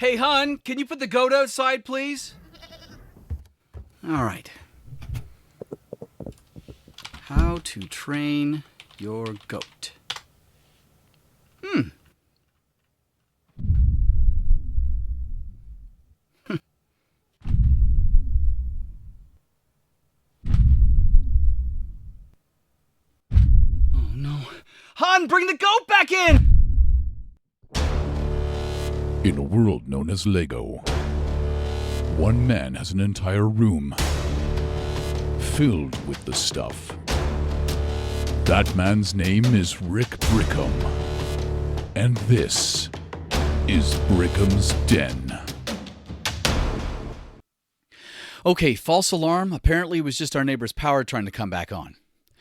Hey, hun, can you put the goat outside, please? All right. How to train your goat. Oh, no. Han, bring the goat back in! In a world known as Lego, one man has an entire room filled with the stuff. That man's name is Rick Brickham, and this is Brickham's Den. Okay, false alarm. Apparently it was just our neighbor's power trying to come back on.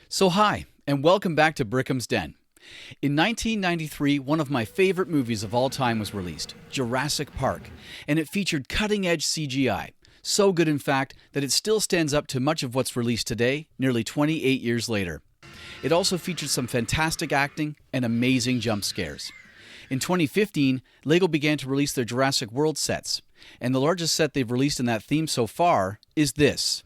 So hi, and welcome back to Brickham's Den. In 1993, one of my favorite movies of all time was released, Jurassic Park, and it featured cutting-edge CGI. So good, in fact, that it still stands up to much of what's released today, nearly 28 years later. It also featured some fantastic acting and amazing jump scares. In 2015, LEGO began to release their Jurassic World sets, and the largest set they've released in that theme so far is this.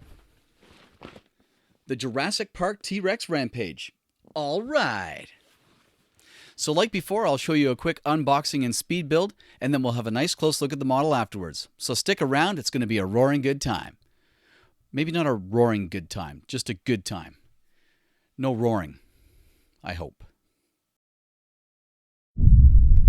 The Jurassic Park T-Rex Rampage. All right. So like before, I'll show you a quick unboxing and speed build, and then we'll have a nice close look at the model afterwards. So stick around, it's going to be a roaring good time. Maybe not a roaring good time, just a good time. No roaring, I hope.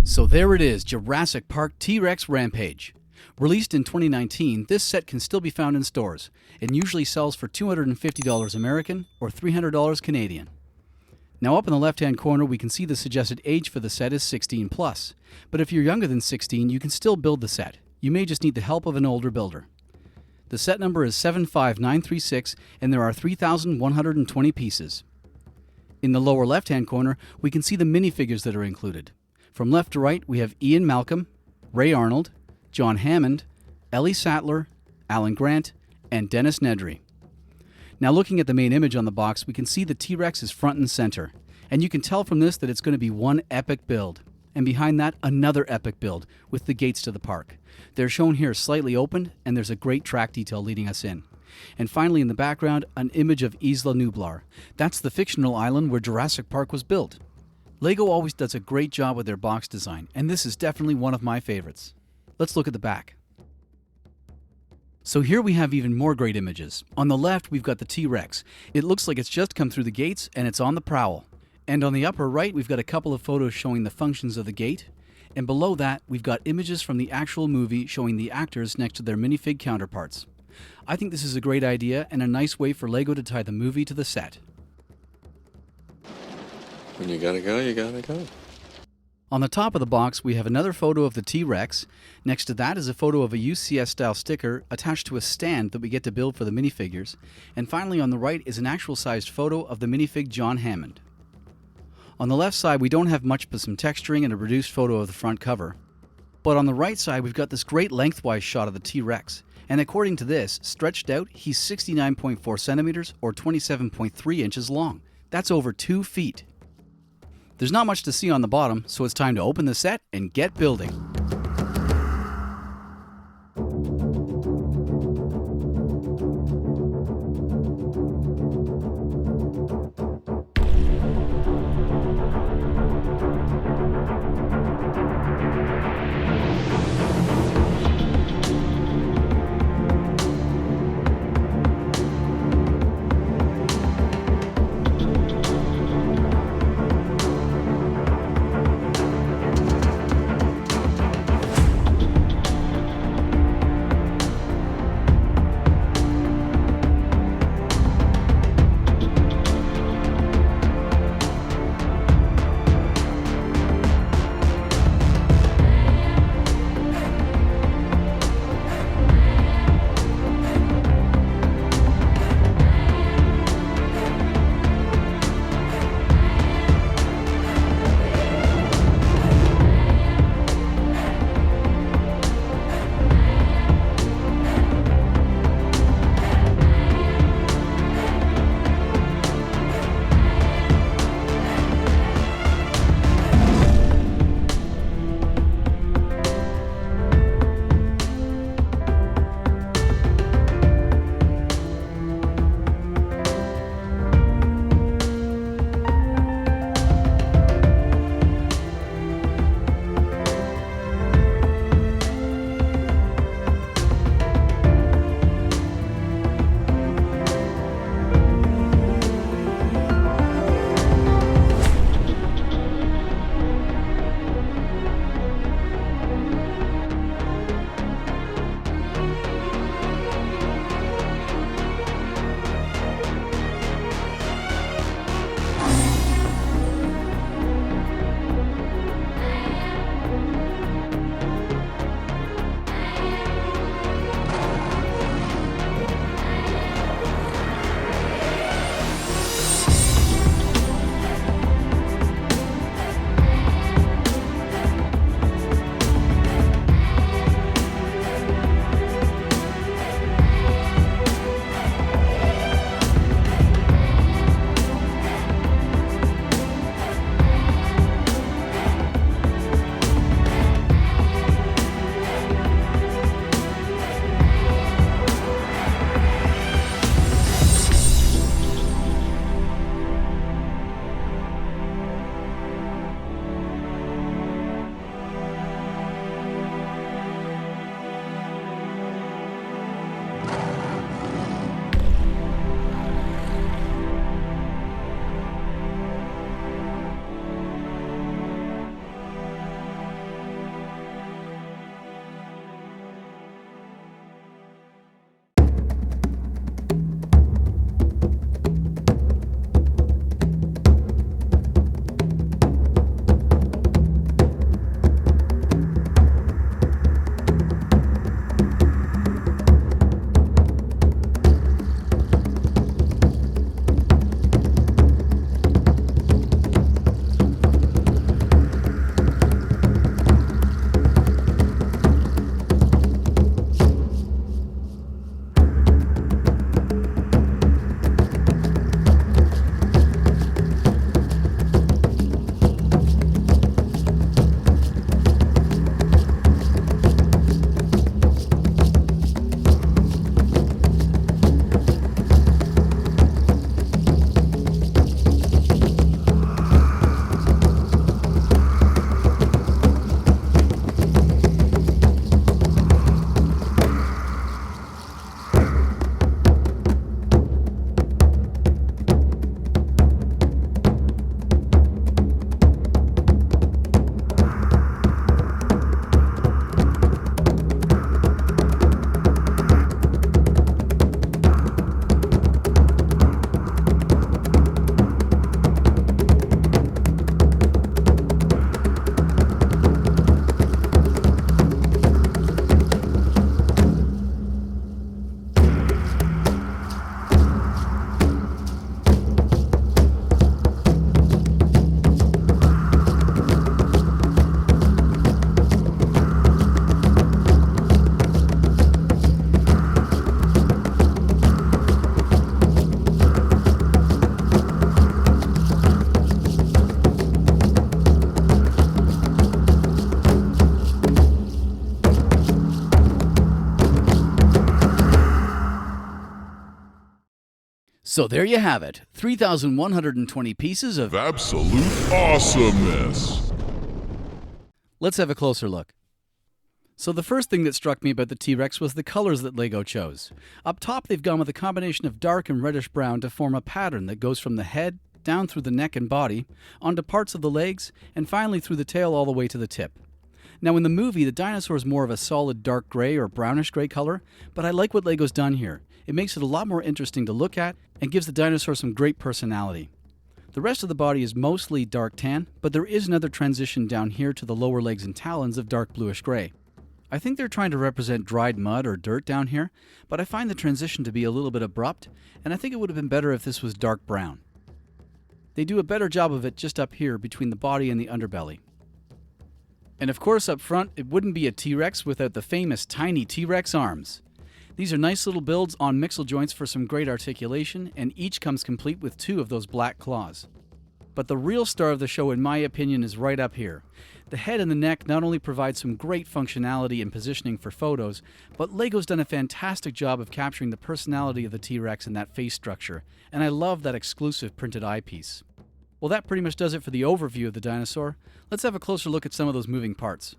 So there it is, Jurassic Park T-Rex Rampage. Released in 2019, this set can still be found in stores, and usually sells for $250 American or $300 Canadian. Now up in the left-hand corner, we can see the suggested age for the set is 16 plus. But if you're younger than 16, you can still build the set. You may just need the help of an older builder. The set number is 75936, and there are 3,120 pieces. In the lower left-hand corner, we can see the minifigures that are included. From left to right, we have Ian Malcolm, Ray Arnold, John Hammond, Ellie Sattler, Alan Grant, and Dennis Nedry. Now looking at the main image on the box, we can see the T-Rex is front and center. And you can tell from this that it's going to be one epic build. And behind that, another epic build with the gates to the park. They're shown here slightly opened, and there's a great track detail leading us in. And finally in the background, an image of Isla Nublar. That's the fictional island where Jurassic Park was built. LEGO always does a great job with their box design, and this is definitely one of my favorites. Let's look at the back. So here we have even more great images. On the left, we've got the T-Rex. It looks like it's just come through the gates and it's on the prowl. And on the upper right, we've got a couple of photos showing the functions of the gate. And below that, we've got images from the actual movie showing the actors next to their minifig counterparts. I think this is a great idea and a nice way for LEGO to tie the movie to the set. When you gotta go, you gotta go. On the top of the box, we have another photo of the T-Rex. Next to that is a photo of a UCS-style sticker attached to a stand that we get to build for the minifigures. And finally on the right is an actual-sized photo of the minifig John Hammond. On the left side, we don't have much but some texturing and a reduced photo of the front cover. But on the right side, we've got this great lengthwise shot of the T-Rex. And according to this, stretched out, he's 69.4 centimeters or 27.3 inches long. That's over 2 feet. There's not much to see on the bottom, so it's time to open the set and get building. So there you have it, 3,120 pieces of Absolute awesomeness. Let's have a closer look. So the first thing that struck me about the T-Rex was the colors that LEGO chose. Up top, they've gone with a combination of dark and reddish brown to form a pattern that goes from the head, down through the neck and body, onto parts of the legs, and finally through the tail all the way to the tip. Now in the movie, the dinosaur is more of a solid dark gray or brownish gray color, but I like what LEGO's done here. It makes it a lot more interesting to look at and gives the dinosaur some great personality. The rest of the body is mostly dark tan, but there is another transition down here to the lower legs and talons of dark bluish gray. I think they're trying to represent dried mud or dirt down here, but I find the transition to be a little bit abrupt, and I think it would have been better if this was dark brown. They do a better job of it just up here between the body and the underbelly. And of course up front, it wouldn't be a T-Rex without the famous tiny T-Rex arms. These are nice little builds on mixel joints for some great articulation, and each comes complete with 2 of those black claws. But the real star of the show, in my opinion, is right up here. The head and the neck not only provide some great functionality and positioning for photos, but LEGO's done a fantastic job of capturing the personality of the T-Rex in that face structure, and I love that exclusive printed eyepiece. Well, that pretty much does it for the overview of the dinosaur. Let's have a closer look at some of those moving parts.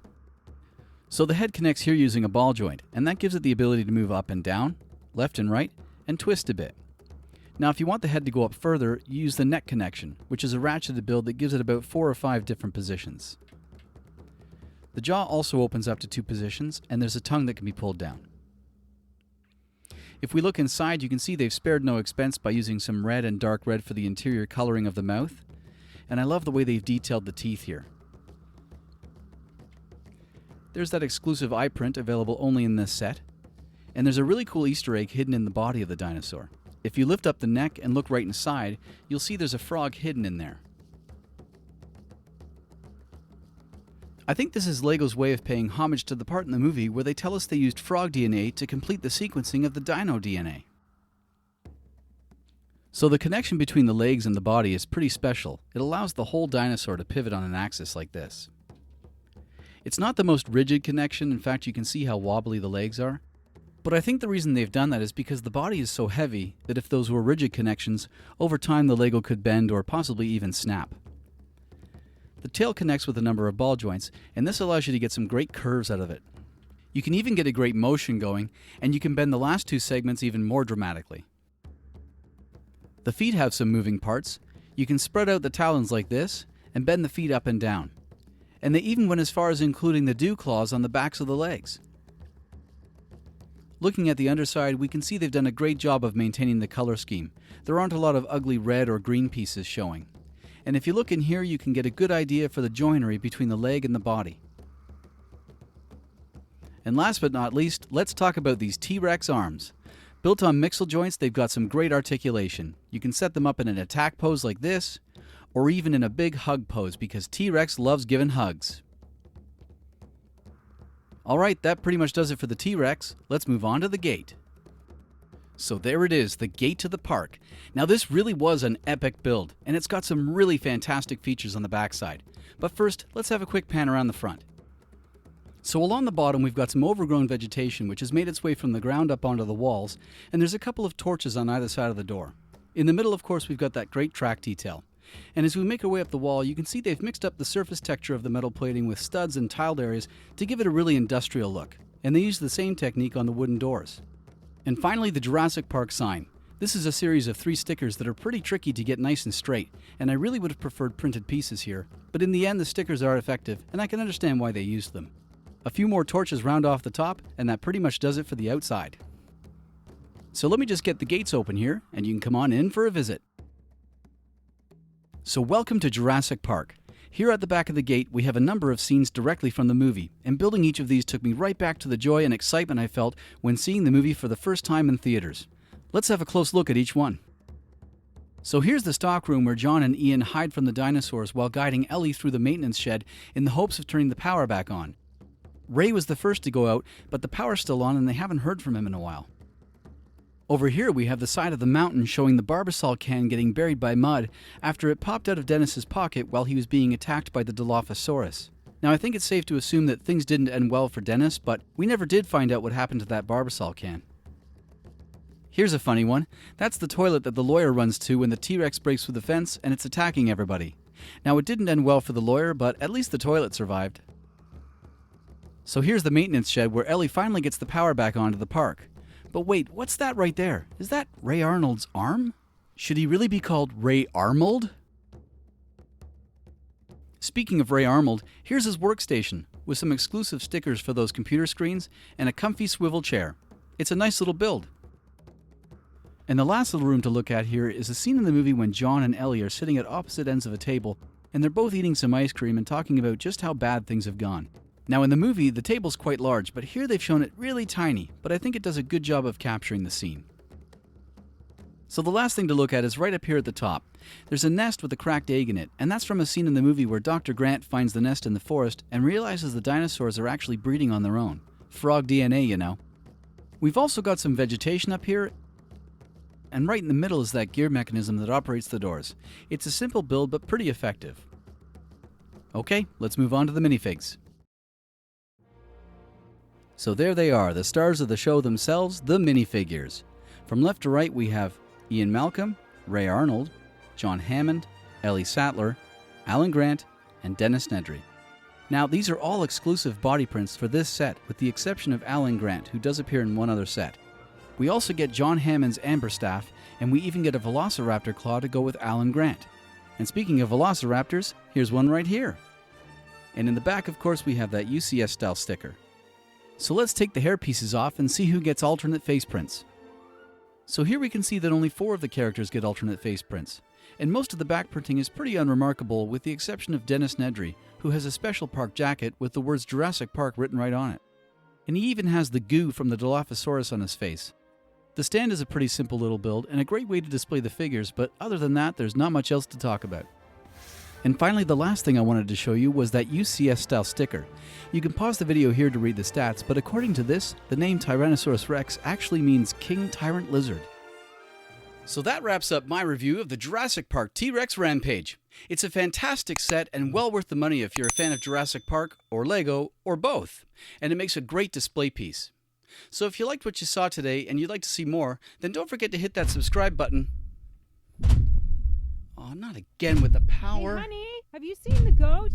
So the head connects here using a ball joint, and that gives it the ability to move up and down, left and right, and twist a bit. Now if you want the head to go up further, you use the neck connection, which is a ratcheted build that gives it about 4 or 5 different positions. The jaw also opens up to 2 positions, and there's a tongue that can be pulled down. If we look inside, you can see they've spared no expense by using some red and dark red for the interior coloring of the mouth, and I love the way they've detailed the teeth here. There's that exclusive eye print available only in this set, and there's a really cool Easter egg hidden in the body of the dinosaur. If you lift up the neck and look right inside, you'll see there's a frog hidden in there. I think this is LEGO's way of paying homage to the part in the movie where they tell us they used frog DNA to complete the sequencing of the dino DNA. So the connection between the legs and the body is pretty special. It allows the whole dinosaur to pivot on an axis like this. It's not the most rigid connection, in fact you can see how wobbly the legs are. But I think the reason they've done that is because the body is so heavy that if those were rigid connections, over time the LEGO could bend or possibly even snap. The tail connects with a number of ball joints, and this allows you to get some great curves out of it. You can even get a great motion going, and you can bend the last 2 segments even more dramatically. The feet have some moving parts. You can spread out the talons like this, and bend the feet up and down. And they even went as far as including the dew claws on the backs of the legs. Looking at the underside, we can see they've done a great job of maintaining the color scheme. There aren't a lot of ugly red or green pieces showing. And if you look in here, you can get a good idea for the joinery between the leg and the body. And last but not least, let's talk about these T-Rex arms. Built on mixel joints, they've got some great articulation. You can set them up in an attack pose like this, or even in a big hug pose, because T-Rex loves giving hugs. Alright, that pretty much does it for the T-Rex. Let's move on to the gate. So there it is, the gate to the park. Now this really was an epic build, and it's got some really fantastic features on the backside. But first, let's have a quick pan around the front. So along the bottom we've got some overgrown vegetation which has made its way from the ground up onto the walls, and there's a couple of torches on either side of the door. In the middle, of course, we've got that great track detail. And as we make our way up the wall, you can see they've mixed up the surface texture of the metal plating with studs and tiled areas to give it a really industrial look. And they use the same technique on the wooden doors. And finally, the Jurassic Park sign. This is a series of 3 stickers that are pretty tricky to get nice and straight, and I really would have preferred printed pieces here, but in the end the stickers are effective, and I can understand why they used them. A few more torches round off the top, and that pretty much does it for the outside. So let me just get the gates open here, and you can come on in for a visit. So welcome to Jurassic Park. Here at the back of the gate, we have a number of scenes directly from the movie, and building each of these took me right back to the joy and excitement I felt when seeing the movie for the first time in theaters. Let's have a close look at each one. So here's the stock room where John and Ian hide from the dinosaurs while guiding Ellie through the maintenance shed in the hopes of turning the power back on. Ray was the first to go out, but the power's still on and they haven't heard from him in a while. Over here we have the side of the mountain showing the Barbasol can getting buried by mud after it popped out of Dennis's pocket while he was being attacked by the Dilophosaurus. Now I think it's safe to assume that things didn't end well for Dennis, but we never did find out what happened to that Barbasol can. Here's a funny one. That's the toilet that the lawyer runs to when the T-Rex breaks through the fence and it's attacking everybody. Now, it didn't end well for the lawyer, but at least the toilet survived. So here's the maintenance shed where Ellie finally gets the power back onto the park. But wait, what's that right there? Is that Ray Arnold's arm? Should he really be called Ray Arnold? Speaking of Ray Arnold, here's his workstation with some exclusive stickers for those computer screens and a comfy swivel chair. It's a nice little build. And the last little room to look at here is a scene in the movie when John and Ellie are sitting at opposite ends of a table and they're both eating some ice cream and talking about just how bad things have gone. Now in the movie, the table's quite large, but here they've shown it really tiny, but I think it does a good job of capturing the scene. So the last thing to look at is right up here at the top. There's a nest with a cracked egg in it, and that's from a scene in the movie where Dr. Grant finds the nest in the forest and realizes the dinosaurs are actually breeding on their own. Frog DNA, you know. We've also got some vegetation up here, and right in the middle is that gear mechanism that operates the doors. It's a simple build, but pretty effective. Okay, let's move on to the minifigs. So there they are, the stars of the show themselves, the minifigures. From left to right we have Ian Malcolm, Ray Arnold, John Hammond, Ellie Sattler, Alan Grant, and Dennis Nedry. Now these are all exclusive body prints for this set, with the exception of Alan Grant, who does appear in one other set. We also get John Hammond's amber staff, and we even get a velociraptor claw to go with Alan Grant. And speaking of velociraptors, here's one right here. And in the back, of course, we have that UCS style sticker. So let's take the hair pieces off and see who gets alternate face prints. So here we can see that only 4 of the characters get alternate face prints, and most of the back printing is pretty unremarkable with the exception of Dennis Nedry, who has a special park jacket with the words Jurassic Park written right on it. And he even has the goo from the Dilophosaurus on his face. The stand is a pretty simple little build and a great way to display the figures, but other than that, there's not much else to talk about. And finally, the last thing I wanted to show you was that UCS style sticker. You can pause the video here to read the stats, but according to this, the name Tyrannosaurus Rex actually means King Tyrant Lizard. So that wraps up my review of the Jurassic Park T-Rex Rampage. It's a fantastic set and well worth the money if you're a fan of Jurassic Park or Lego or both, and it makes a great display piece. So if you liked what you saw today and you'd like to see more, then don't forget to hit that subscribe button. Oh, not again with the power. Hey, honey, have you seen the goat?